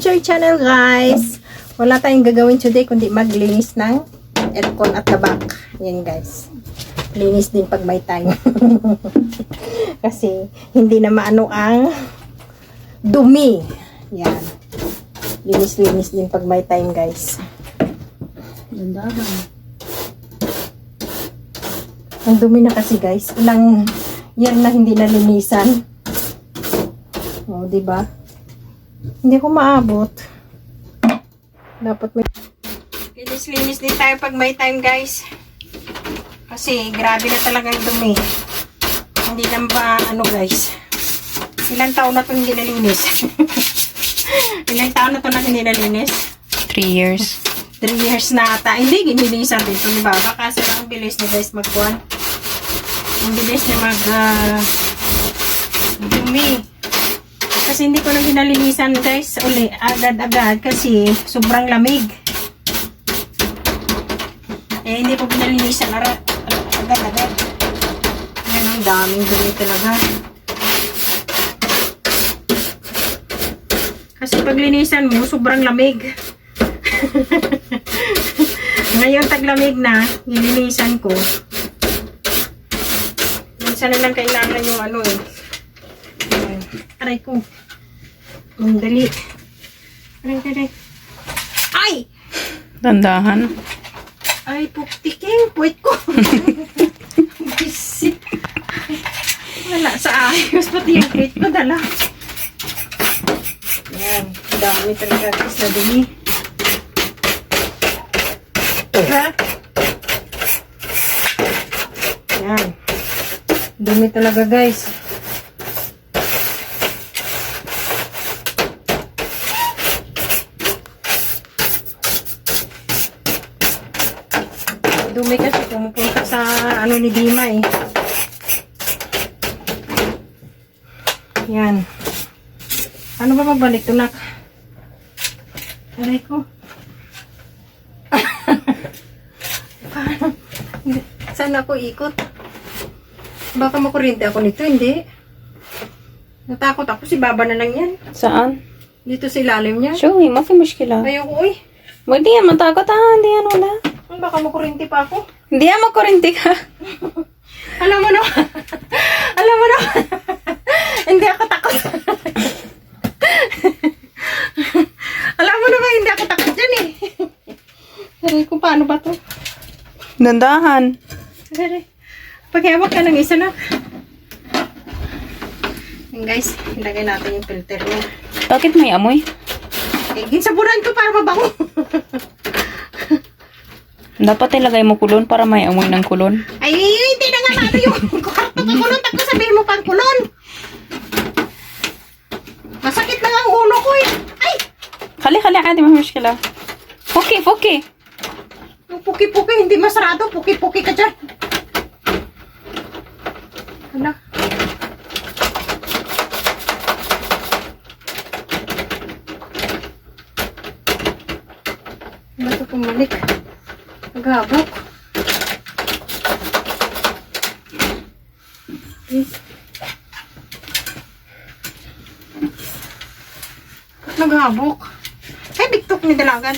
Enjoy channel guys. Wala tayong gagawin today kundi maglinis ng aircon at the back. Yan guys. Linis din pag may time. Kasi hindi na maano ang dumi. Yan. Linis-linis din pag may time guys. Dandahan. Ang dumi na kasi guys. Ilang year na hindi nalinisan. O, diba? Hindi ko maabot. Dapat may... Linis-linis din tayo pag may time guys. Kasi grabe na talaga yung dumi. Hindi lang ba ano guys. Ilang taon na ito hindi nalinis. Ilang taon na ito na hindi nalinis? 3 years. 3 years na ata. Hindi ginilisan dito. Diba? Baka sila ang bilis na guys magkuhan. Ang bilis na dumi. Kasi hindi ko na ginalinisan guys uli agad-agad kasi sobrang lamig. Eh hindi ko ginalinisan agad-agad. Ayan, ang daming dumi talaga. Kasi pag linisan mo sobrang lamig. Ngayon taglamig na, nilinisan ko. Minsan na lang kailangan yung ano eh. Aray ko. Dali. Aray. Ay! Dandahan. Ay, puktiking. Puwit ko. Bisit. Wala sa ayos. Pati yung puwit ko dala. Yan. Dami talaga guys na dumi. Ha? Yan. Dumi talaga guys. Dumi kasi pumupunta sa ano ni Dima eh. Yan. Ano ba magbalik to nak? Aray ko. Saan ako ikot? Baka makuryente ako nito, hindi. Natakot ako, si Baba na lang yan. Saan? Dito sa ilalim niya. Showy, mafi mushkila. Ayoko, uy. Hindi yan matakot ha, hindi yan wala. Baka makuryente pa ako. Hindi yan makurinti ka. Alam mo na. Alam mo na. Hindi ako takot. Alam mo naman, hindi ako takot dyan eh. Sabi ko, paano ba to? Dandahan. Sabi, paghawak ka ng isa na. Yan guys, ilagay natin yung filter niya. Bakit may amoy? Eh, ginsaburan ko para mabango. Dapat ilagay mo kulon para may amoy ng kulon. Ay, hindi na nga ano yung kwarto ka kulon. Tapos sabihin mo pang kulon. Masakit na nga ang ulo ko eh. Ay! Khali, adi mafi mushkila. Fuki. Yung puki-puki, hindi masarado. Puki-puki ka dyan. Hala. Ano ito pumalik? Naghabok. Okay. Naghabok. Ay, bigtok ni dalagan.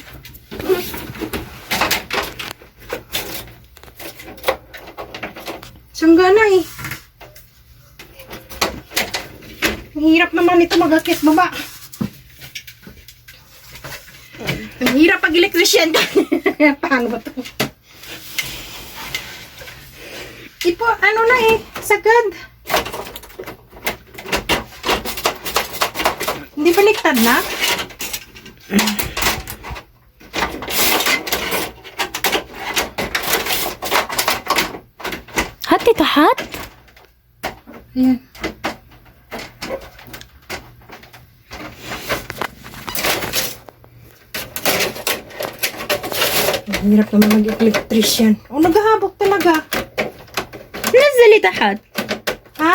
Sangga na eh. Ang hirap naman ito mag-akit baba. Ang hirap pag electrician. Paano ba ito? Ipo, ano na eh. Sagad. Hindi baliktad na? Hati tahat? Ayan. Ang hirap naman mag-electrician. Oh, naghahabok talaga. نزلي تحت. Ha?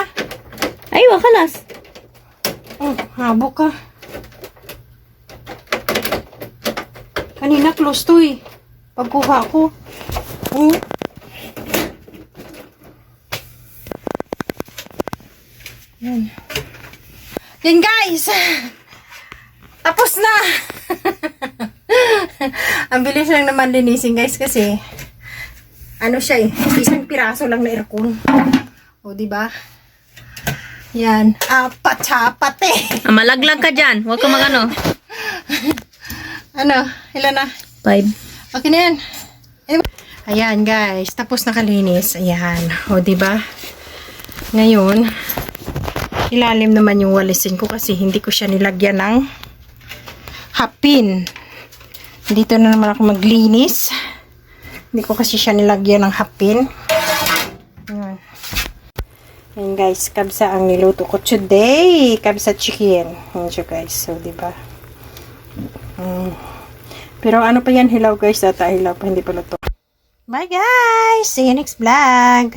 ايوه خلاص. Oh, habok ka. Kanina close to eh. Pagkuha ko. Oh. Yan. Yan guys. Tapos na! Ang bilis lang naman linisin guys kasi ano siya eh, isang piraso lang na aircon. O, diba? Yan. Apat-apat eh. Malaglag ka dyan. Huwag ka magano. Ano? Ilan na? 5. Okay na yan. Ayan guys, tapos nakalinis. Ayan. O, diba? Ngayon, ilalim naman yung walisin ko kasi hindi ko siya nilagyan ng hapin. Dito na naman ako maglinis. Hindi ko kasi siya nilagyan ng hapin. Ayan. Ayan guys, kabsa ang niluto ko today. Kabsa chicken. Ayan siya guys. So, diba? Pero ano pa yan, hilaw guys. Data hilaw pa, hindi pa luto. Bye guys! See you next vlog!